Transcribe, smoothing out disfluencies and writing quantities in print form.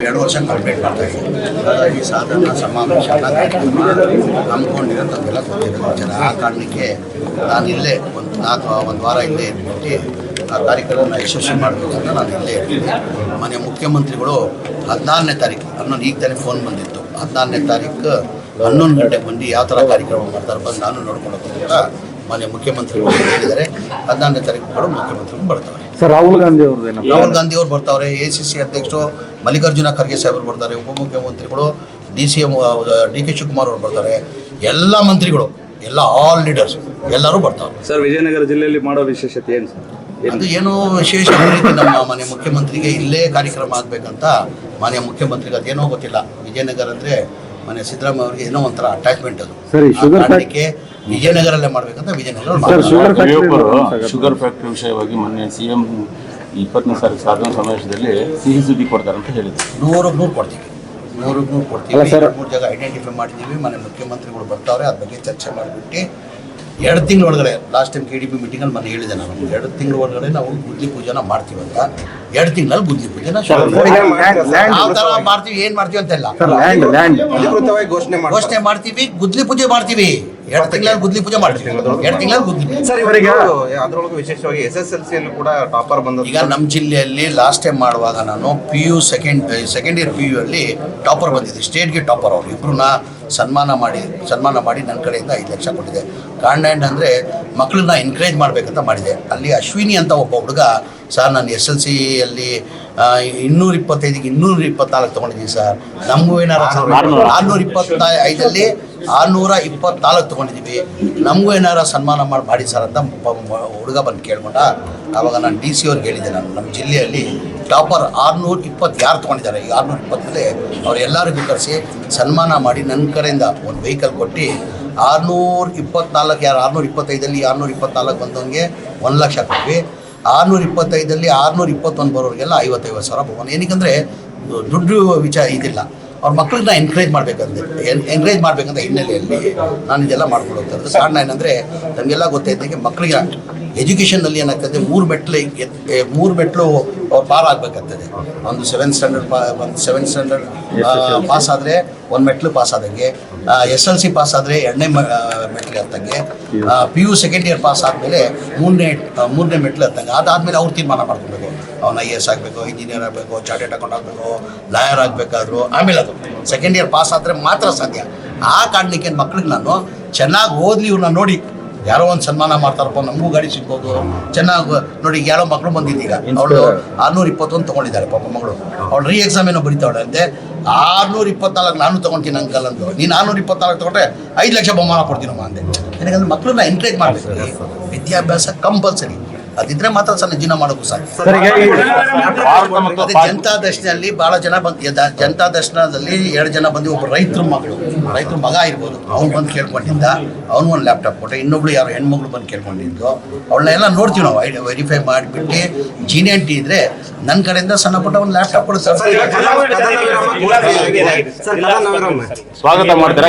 2 ವರ್ಷ ಕಂಪ್ಲೀಟ್ ಮಾಡ್ತಾ ಇದ್ದೀವಿ. ಹಾಗಾಗಿ ಸಾಧಾರಣ ಸಮಾವೇಶ ಹಮ್ಮಿಕೊಂಡಿರೋ ನಮಗೆಲ್ಲ ಗೊತ್ತಿರೋ ಜನ. ಆ ಕಾರಣಕ್ಕೆ ನಾನು ಇಲ್ಲೇ ಒಂದು ವಾರ ಇಲ್ಲೇ ಇಟ್ಬಿಟ್ಟು ಆ ಕಾರ್ಯಕ್ರಮನ ಯಶಸ್ವಿ ಮಾಡಬೇಕಂತ ನಾನು ಇಲ್ಲೇ ಇರ್ತೀನಿ. ಮಾನ್ಯ ಮುಖ್ಯಮಂತ್ರಿಗಳು 14ನೇ ತಾರೀಕು ಈಗ ತಾನೇ ಫೋನ್ ಬಂದಿತ್ತು. 14ನೇ ತಾರೀಕು 11 ಗಂಟೆಗೆ ಬಂದು ಯಾವ ಥರ ಕಾರ್ಯಕ್ರಮ ಮಾಡ್ತಾರೆ ಬಂದು ನಾನು ನೋಡ್ಕೊಂಡು ಹೋಗ್ತಾ ಮಾನ್ಯ ಮುಖ್ಯಮಂತ್ರಿಗಳು ಹೇಳಿದ್ದಾರೆ. 14ನೇ ತಾರೀಕು ಮುಖ್ಯಮಂತ್ರಿಗಳು ಬರ್ತಾರೆ. ಸರ್ ರಾಹುಲ್ ಗಾಂಧಿ ಅವ್ರು ಬರ್ತಾವ್ರೆ. ACC ಅಧ್ಯಕ್ಷರು ಮಲ್ಲಿಕಾರ್ಜುನ ಖರ್ಗೆ ಸಾಹೇಬರು ಬರ್ತಾರೆ. ಉಪಮುಖ್ಯಮಂತ್ರಿಗಳು DCM DK ಶಿವಕುಮಾರ್ ಅವರು ಬರ್ತಾರೆ. ಎಲ್ಲ ಮಂತ್ರಿಗಳು, ಎಲ್ಲ ಆಲ್ ಲೀಡರ್ಸ್ ಎಲ್ಲರೂ ಬರ್ತಾರೆ. ಸರ್ ವಿಜಯನಗರ ಜಿಲ್ಲೆಯಲ್ಲಿ ಮಾಡೋ ವಿಶೇಷತೆ ಏನು ಸರ್? ಅದು ಏನೋ ವಿಶೇಷ ರೀತಿ ನಮ್ಮ ಮಾನ್ಯ ಮುಖ್ಯಮಂತ್ರಿಗೆ ಇಲ್ಲೇ ಕಾರ್ಯಕ್ರಮ ಆಗಬೇಕಂತ ಮಾನ್ಯ ಮುಖ್ಯಮಂತ್ರಿಗೆ ಅದೇನೋ ಗೊತ್ತಿಲ್ಲ. ವಿಜಯನಗರ ಅಂದರೆ ಮಾನ್ಯ ಸಿದ್ದರಾಮಯ್ಯ ಅವರಿಗೆ ಏನೋ ಒಂಥರ ಅಟ್ಯಾಚ್ಮೆಂಟ್ ಅದು. ಕಾರಣಕ್ಕೆ ವಿಜಯನಗರಲ್ಲೇ ಮಾಡಬೇಕಂತ ವಿಜಯನಗರ ಶುಗರ್ ಫ್ಯಾಕ್ಟ್ರಿ ವಿಷಯವಾಗಿ ಮೊನ್ನೆ CM 20ನೇ ತಾರೀಕು ಸಾಧನ ಸಮಾವೇಶದಲ್ಲಿ ಸಿಹಿ ಸುದ್ದಿ ಕೊಡ್ತಾರೆ ಅಂತ ಹೇಳಿದ್ರು. 100 ಕೊಡ್ತೀವಿ. 100 ಕೊಡ್ತೀವಿ. 2-3 ಜಾಗ ಐಡೆಂಟಿಫೈ ಮಾಡ್ತೀವಿ. ಮಾನ್ಯ ಮುಖ್ಯಮಂತ್ರಿಗಳು ಬರ್ತಾವ್ರೆ. ಅದ್ರ ಬಗ್ಗೆ ಚರ್ಚೆ ಮಾಡಿಬಿಟ್ಟು 2 ತಿಂಗಳ ಒಳಗಡೆ ಲಾಸ್ಟ್ ಟೈಮ್ KDP ಮೀಟಿಂಗಲ್ಲಿ ಮೊನ್ನೆ ಹೇಳಿದೆ ನಾನು. 2 ತಿಂಗಳ ಒಳಗಡೆ ನಾವು ಗುದ್ಲಿ ಪೂಜೆನ ಮಾಡ್ತೀವಿ ಅಂತ. 2 ತಿಂಗಳಲ್ಲಿ ಗುದ್ಲಿ ಪೂಜೆನ ಯಾವ ಥರ ಮಾಡ್ತೀವಿ, ಏನು ಮಾಡ್ತೀವಿ ಅಂತೆಲ್ಲ ಘೋಷಣೆ ಮಾಡ್ತೀವಿ. ಗುದ್ಲಿ ಪೂಜೆ ಮಾಡ್ತೀವಿ. 2 ತಿಂಗಳಲ್ಲಿ ಗುದ್ಲಿ ಪೂಜೆ ಮಾಡ್ತೀವಿ. 2 ತಿಂಗಳಲ್ಲಿ ಗುದ್ಲಿ ಅದರೊಳಗೆ ವಿಶೇಷವಾಗಿ SSLC ಅಲ್ಲೂ ಕೂಡ ಟಾಪರ್ ಬಂದ. ಈಗ ನಮ್ಮ ಜಿಲ್ಲೆಯಲ್ಲಿ ಲಾಸ್ಟ್ ಟೈಮ್ ಮಾಡುವಾಗ ನಾನು PU ಸೆಕೆಂಡ್ ಇಯರ್ PU ಅಲ್ಲಿ ಟಾಪರ್ ಬಂದಿದ್ದೆ. ಸ್ಟೇಟ್ಗೆ ಟಾಪರ್ ಅವರು ಇಬ್ಬರನ್ನ ಸನ್ಮಾನ ಮಾಡಿ ನನ್ನ ಕಡೆಯಿಂದ 5 ಲಕ್ಷ ಕೊಟ್ಟಿದೆ. ಕಾರಣ ಏನಂದರೆ ಮಕ್ಕಳನ್ನ ಎನ್ಕರೇಜ್ ಮಾಡಬೇಕಂತ ಮಾಡಿದೆ. ಅಲ್ಲಿ ಅಶ್ವಿನಿ ಅಂತ ಒಬ್ಬ ಹುಡುಗ, ಸರ್ ನಾನು SLC ಅಲ್ಲಿ 225ಗೆ 224 ತೊಗೊಂಡಿದ್ದೀನಿ ಸರ್. ನಮಗೂ ಏನಾರು 425ಅಲ್ಲಿ 624 ತೊಗೊಂಡಿದ್ದೀವಿ. ನಮಗೂ ಏನಾರು ಸನ್ಮಾನ ಮಾಡಿ ಸರ್ ಅಂತ ಹುಡುಗ ಬಂದು ಕೇಳ್ಕೊಂಡ. ಆವಾಗ ನಾನು DC ಅವ್ರಿಗೆ ಹೇಳಿದ್ದೆ, ನಾನು ನಮ್ಮ ಜಿಲ್ಲೆಯಲ್ಲಿ ಟಾಪರ್ 620 ಯಾರು ತೊಗೊಂಡಿದ್ದಾರೆ. ಈ 620 ಮೇಲೆ ಅವರೆಲ್ಲರಿಗೂ ಕರೆಸಿ ಸನ್ಮಾನ ಮಾಡಿ ನನ್ನ ಕಡೆಯಿಂದ ಒಂದು ವೆಹಿಕಲ್ ಕೊಟ್ಟು 624 ಯಾರು 625ಅಲ್ಲಿ 624 ಬಂದವನಿಗೆ 1 ಲಕ್ಷ ಕೊಟ್ವಿ. 625ಅಲ್ಲಿ 621 ಬರೋರಿಗೆಲ್ಲ 55,000 ಸಾವಿರ ಬಹುಮಾನ. ಏನಕ್ಕೆ ದುಡ್ಡು ವಿಚಾರ ಇದಿಲ್ಲ. ಅವ್ರ ಮಕ್ಕಳನ್ನ ಎನ್ಕರೇಜ್ ಮಾಡಬೇಕಂತ ಹಿನ್ನೆಲೆಯಲ್ಲಿ ನಾನು ಇದೆಲ್ಲ ಮಾಡ್ಕೊಂಡು ಹೋಗ್ತಾ ಇರೋದು. ಕಾರಣ ಏನಂದರೆ ನಮಗೆಲ್ಲ ಗೊತ್ತಾಯ್ತಂಗೆ ಮಕ್ಕಳಿಗೆ ಎಜುಕೇಷನ್ನಲ್ಲಿ ಏನಾಗ್ತದೆ, 3 ಮೆಟ್ಲು ಅವ್ರು ಪಾರ್ ಆಗಬೇಕಾಗ್ತದೆ. ಒಂದು 7th ಸ್ಟ್ಯಾಂಡರ್ಡ್ ಪಾಸ್ ಆದರೆ 1 ಮೆಟ್ಲು ಪಾಸ್ ಆದಂಗೆ, SLC ಪಾಸ್ ಆದರೆ 2ನೇ ಮೆಟ್ಲಿಗೆ ಹತ್ತಂಗೆ, PU ಸೆಕೆಂಡ್ ಇಯರ್ ಪಾಸ್ ಆದಮೇಲೆ 3ನೇ ಮೆಟ್ಲು ಹತ್ತಂಗೆ. ಅದಾದಮೇಲೆ ಅವ್ರು ತೀರ್ಮಾನ ಮಾಡ್ಕೊಬೇಕು. ಅವ್ನು IAS ಆಗಬೇಕು, ಇಂಜಿನಿಯರ್ ಆಗಬೇಕು, ಚಾರ್ಟೆಡ್ ಅಕೌಂಟ್ ಆಗಬೇಕು, ಲಾಯರ್ ಆಗಬೇಕಾದ್ರು. ಆಮೇಲೆ ಅದು ಸೆಕೆಂಡ್ ಇಯರ್ ಪಾಸ್ ಆದರೆ ಮಾತ್ರ ಸಾಧ್ಯ. ಆ ಕಾರಣಕ್ಕೆ ಮಕ್ಳಿಗೆ ನಾನು ಚೆನ್ನಾಗಿ ಓದಲಿ, ಇವ್ರನ್ನ ನೋಡಿ ಯಾರೋ ಒಂದು ಸನ್ಮಾನ ಮಾಡ್ತಾರಪ್ಪ, ನಮಗೂ ಗಾಡಿ ಸಿಗ್ಬೋದು, ಚೆನ್ನಾಗಿ ನೋಡಿ. ಯಾರೋ ಮಕ್ಕಳು ಬಂದಿದ್ದೀಗ ಅವಳು 621 ತೊಗೊಂಡಿದ್ದಾರೆ ಪಾಪ ಮಗಳು. ಅವಳು ಎಕ್ಸಾಮ್ ಏನೋ ಬರೀತಾವಳೆ ಅಂತೆ. 624 ನಾನು ತೊಗೊಳ್ತೀನಿ ಅಂಕಲ್ ಅಂದು. ನೀನು 624 ತೊಗೊಂಡ್ರೆ 5 ಲಕ್ಷ ಬಹುಮಾನ ಕೊಡ್ತೀನಮ್ಮ ಅಂದೆ. ಯಾಕಂದ್ರೆ ಮಕ್ಕಳನ್ನ ಎನ್ಕರೇಜ್ ಮಾಡಬೇಕು. ವಿದ್ಯಾಭ್ಯಾಸ ಕಂಪಲ್ಸರಿ. ಅದಿದ್ರೆ ಮಾತ್ರ ಸಣ್ಣ ಜೀವನ ಮಾಡೋಕ್ಕೂ ಸಾಧ್ಯ. ಅದೇ ಜನತಾ ದರ್ಶನದಲ್ಲಿ ಭಾಳ ಜನ ಜನತಾ ದರ್ಶನದಲ್ಲಿ 2 ಜನ ಬಂದು, ಒಬ್ಬ ರೈತರ ಮಗ ಇರ್ಬೋದು, ಅವ್ನು ಬಂದು ಕೇಳ್ಕೊಂಡಿದ್ದ. ಅವ್ನು ಒಂದು ಲ್ಯಾಪ್ಟಾಪ್ ಕೊಟ್ಟೆ. ಇನ್ನೊಬ್ಳು ಯಾರೋ ಹೆಣ್ಮಗಳು ಬಂದು ಕೇಳ್ಕೊಂಡಿದ್ದು. ಅವಳನ್ನೆಲ್ಲ ನೋಡ್ತೀವಿ ನಾವು, ವೆರಿಫೈ ಮಾಡಿಬಿಟ್ಟು ಜೀನಿಯಂಟಿ ಇದ್ರೆ ನನ್ನ ಕಡೆಯಿಂದ ಸಣ್ಣ ಪುಟ್ಟ ಒಂದು ಲ್ಯಾಪ್ಟಾಪ್ ಕೊಡ್ತಾರೆ. ಸ್ವಾಗತ ಮಾಡ್ತಾರೆ.